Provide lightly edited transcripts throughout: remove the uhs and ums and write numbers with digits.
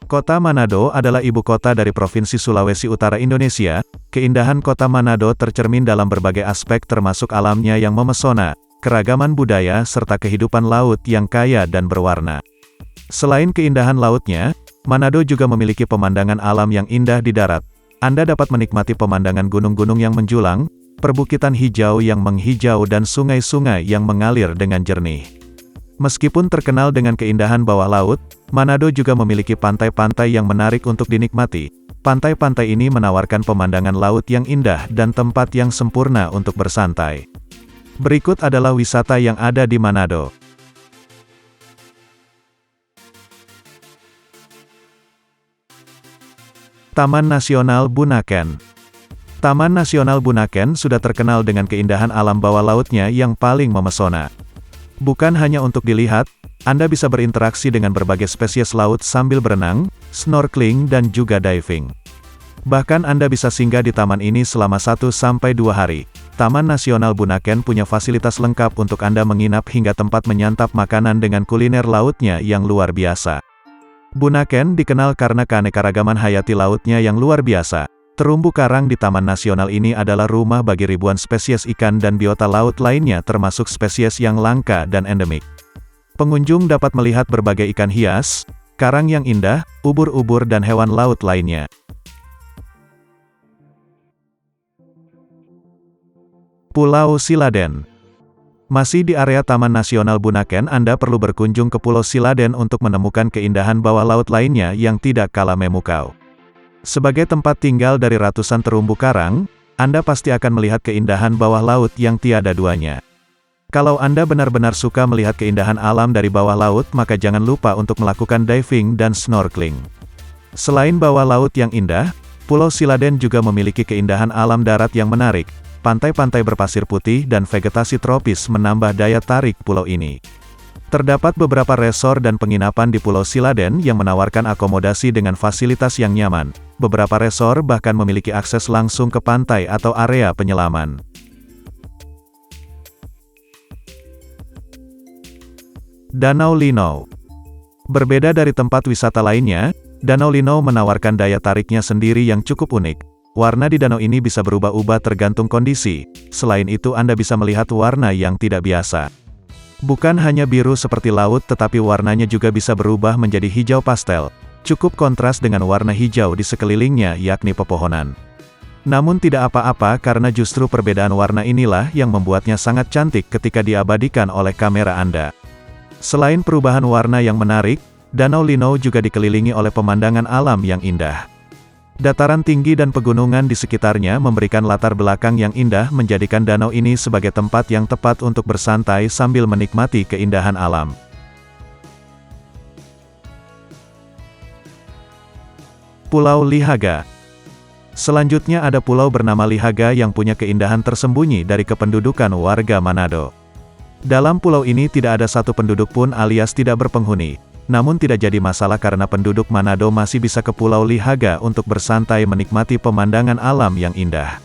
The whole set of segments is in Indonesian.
Kota Manado adalah ibu kota dari Provinsi Sulawesi Utara Indonesia. Keindahan kota Manado tercermin dalam berbagai aspek termasuk alamnya yang memesona, keragaman budaya serta kehidupan laut yang kaya dan berwarna. Selain keindahan lautnya, Manado juga memiliki pemandangan alam yang indah di darat. Anda dapat menikmati pemandangan gunung-gunung yang menjulang, perbukitan hijau yang menghijau dan sungai-sungai yang mengalir dengan jernih. Meskipun terkenal dengan keindahan bawah laut, Manado juga memiliki pantai-pantai yang menarik untuk dinikmati. Pantai-pantai ini menawarkan pemandangan laut yang indah dan tempat yang sempurna untuk bersantai. Berikut adalah wisata yang ada di Manado. Taman Nasional Bunaken. Taman Nasional Bunaken sudah terkenal dengan keindahan alam bawah lautnya yang paling memesona. Bukan hanya untuk dilihat, Anda bisa berinteraksi dengan berbagai spesies laut sambil berenang, snorkeling dan juga diving. Bahkan Anda bisa singgah di taman ini selama 1-2 hari. Taman Nasional Bunaken punya fasilitas lengkap untuk Anda menginap hingga tempat menyantap makanan dengan kuliner lautnya yang luar biasa. Bunaken dikenal karena keanekaragaman hayati lautnya yang luar biasa. Terumbu karang di Taman Nasional ini adalah rumah bagi ribuan spesies ikan dan biota laut lainnya termasuk spesies yang langka dan endemik. Pengunjung dapat melihat berbagai ikan hias, karang yang indah, ubur-ubur dan hewan laut lainnya. Pulau Siladen. Masih di area Taman Nasional Bunaken, Anda perlu berkunjung ke Pulau Siladen untuk menemukan keindahan bawah laut lainnya yang tidak kalah memukau. Sebagai tempat tinggal dari ratusan terumbu karang, Anda pasti akan melihat keindahan bawah laut yang tiada duanya. Kalau Anda benar-benar suka melihat keindahan alam dari bawah laut, maka jangan lupa untuk melakukan diving dan snorkeling. Selain bawah laut yang indah, Pulau Siladen juga memiliki keindahan alam darat yang menarik. Pantai-pantai berpasir putih dan vegetasi tropis menambah daya tarik pulau ini. Terdapat beberapa resor dan penginapan di Pulau Siladen yang menawarkan akomodasi dengan fasilitas yang nyaman. Beberapa resor bahkan memiliki akses langsung ke pantai atau area penyelaman. Danau Linau. Berbeda dari tempat wisata lainnya, Danau Linau menawarkan daya tariknya sendiri yang cukup unik. Warna di danau ini bisa berubah-ubah tergantung kondisi. Selain itu Anda bisa melihat warna yang tidak biasa. Bukan hanya biru seperti laut tetapi warnanya juga bisa berubah menjadi hijau pastel. Cukup kontras dengan warna hijau di sekelilingnya yakni pepohonan. Namun tidak apa-apa karena justru perbedaan warna inilah yang membuatnya sangat cantik ketika diabadikan oleh kamera Anda. Selain perubahan warna yang menarik, Danau Linau juga dikelilingi oleh pemandangan alam yang indah. Dataran tinggi dan pegunungan di sekitarnya memberikan latar belakang yang indah menjadikan danau ini sebagai tempat yang tepat untuk bersantai sambil menikmati keindahan alam. Pulau Lihaga. Selanjutnya ada pulau bernama Lihaga yang punya keindahan tersembunyi dari kependudukan warga Manado. Dalam pulau ini tidak ada satu penduduk pun alias tidak berpenghuni. Namun tidak jadi masalah karena penduduk Manado masih bisa ke Pulau Lihaga untuk bersantai menikmati pemandangan alam yang indah.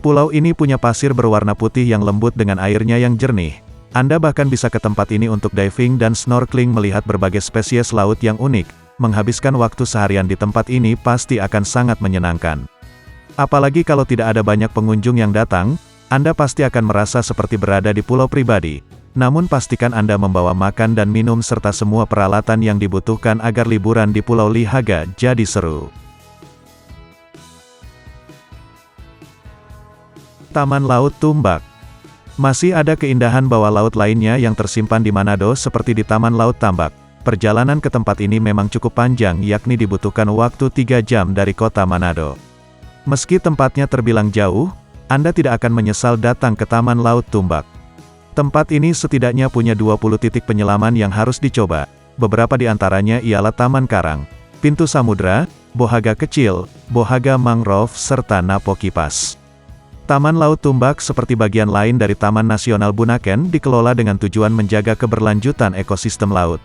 Pulau ini punya pasir berwarna putih yang lembut dengan airnya yang jernih. Anda bahkan bisa ke tempat ini untuk diving dan snorkeling melihat berbagai spesies laut yang unik. Menghabiskan waktu seharian di tempat ini pasti akan sangat menyenangkan. Apalagi kalau tidak ada banyak pengunjung yang datang, Anda pasti akan merasa seperti berada di pulau pribadi. Namun pastikan Anda membawa makan dan minum serta semua peralatan yang dibutuhkan agar liburan di Pulau Lihaga jadi seru. Taman Laut Tumbak. Masih ada keindahan bawah laut lainnya yang tersimpan di Manado seperti di Taman Laut Tambak. Perjalanan ke tempat ini memang cukup panjang yakni dibutuhkan waktu 3 jam dari kota Manado. Meski tempatnya terbilang jauh, Anda tidak akan menyesal datang ke Taman Laut Tumbak. Tempat ini setidaknya punya 20 titik penyelaman yang harus dicoba. Beberapa di antaranya ialah Taman Karang, Pintu Samudra, Bohaga Kecil, Bohaga Mangrove serta Napo Kipas. Taman Laut Tumbak seperti bagian lain dari Taman Nasional Bunaken dikelola dengan tujuan menjaga keberlanjutan ekosistem laut.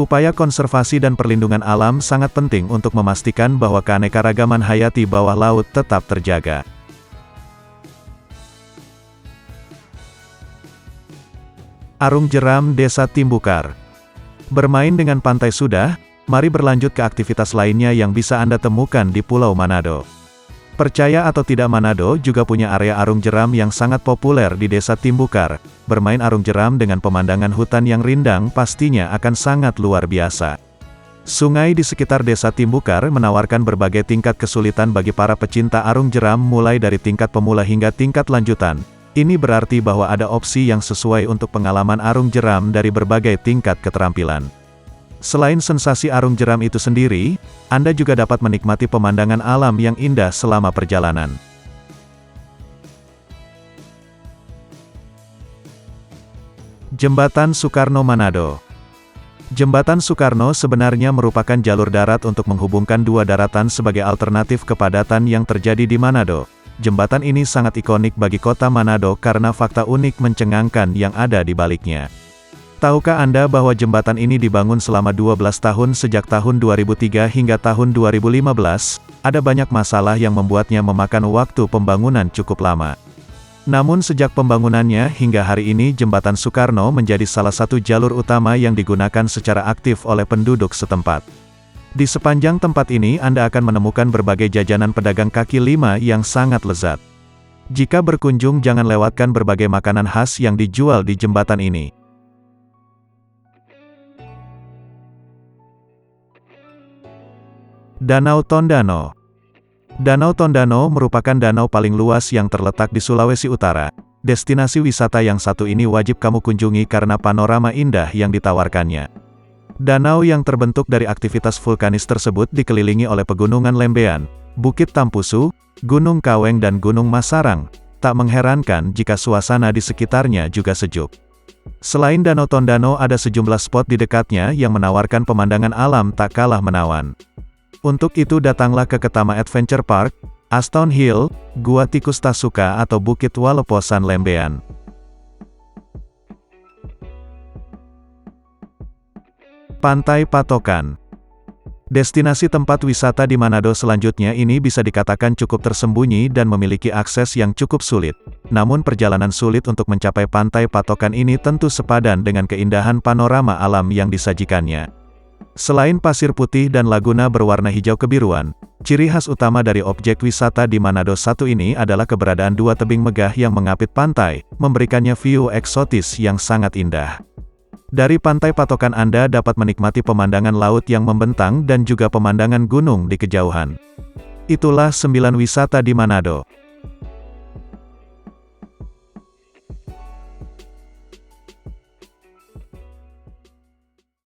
Upaya konservasi dan perlindungan alam sangat penting untuk memastikan bahwa keanekaragaman hayati bawah laut tetap terjaga. Arung Jeram Desa Timbukar. Bermain dengan pantai sudah, Mari berlanjut ke aktivitas lainnya yang bisa Anda temukan di Pulau Manado. Percaya atau tidak, Manado juga punya area arung jeram yang sangat populer di Desa Timbukar. Bermain arung jeram dengan pemandangan hutan yang rindang pastinya akan sangat luar biasa. Sungai di sekitar Desa Timbukar menawarkan berbagai tingkat kesulitan bagi para pecinta arung jeram, mulai dari tingkat pemula hingga tingkat lanjutan. Ini berarti bahwa ada opsi yang sesuai untuk pengalaman arung jeram dari berbagai tingkat keterampilan. Selain sensasi arung jeram itu sendiri, Anda juga dapat menikmati pemandangan alam yang indah selama perjalanan. Jembatan Soekarno Manado. Jembatan Soekarno sebenarnya merupakan jalur darat untuk menghubungkan dua daratan sebagai alternatif kepadatan yang terjadi di Manado. Jembatan ini sangat ikonik bagi kota Manado karena fakta unik mencengangkan yang ada di baliknya. Tahukah Anda bahwa jembatan ini dibangun selama 12 tahun sejak tahun 2003 hingga tahun 2015? Ada banyak masalah yang membuatnya memakan waktu pembangunan cukup lama. Namun sejak pembangunannya hingga hari ini, Jembatan Soekarno menjadi salah satu jalur utama yang digunakan secara aktif oleh penduduk setempat. Di sepanjang tempat ini Anda akan menemukan berbagai jajanan pedagang kaki lima yang sangat lezat. Jika berkunjung, jangan lewatkan berbagai makanan khas yang dijual di jembatan ini. Danau Tondano. Danau Tondano merupakan danau paling luas yang terletak di Sulawesi Utara. Destinasi wisata yang satu ini wajib kamu kunjungi karena panorama indah yang ditawarkannya. Danau yang terbentuk dari aktivitas vulkanis tersebut dikelilingi oleh pegunungan Lembean, Bukit Tampusu, Gunung Kaweng dan Gunung Masarang. Tak mengherankan jika suasana di sekitarnya juga sejuk. Selain Danau Tondano, ada sejumlah spot di dekatnya yang menawarkan pemandangan alam tak kalah menawan. Untuk itu datanglah ke Ketama Adventure Park, Aston Hill, Gua Tikus Tasuka atau Bukit Waleposan Lembean. Pantai Patokan. Destinasi tempat wisata di Manado selanjutnya ini bisa dikatakan cukup tersembunyi dan memiliki akses yang cukup sulit. Namun perjalanan sulit untuk mencapai Pantai Patokan ini tentu sepadan dengan keindahan panorama alam yang disajikannya. Selain pasir putih dan laguna berwarna hijau kebiruan, ciri khas utama dari objek wisata di Manado satu ini adalah keberadaan dua tebing megah yang mengapit pantai, memberikannya view eksotis yang sangat indah. Dari Pantai Patokan Anda dapat menikmati pemandangan laut yang membentang dan juga pemandangan gunung di kejauhan. Itulah 9 wisata di Manado.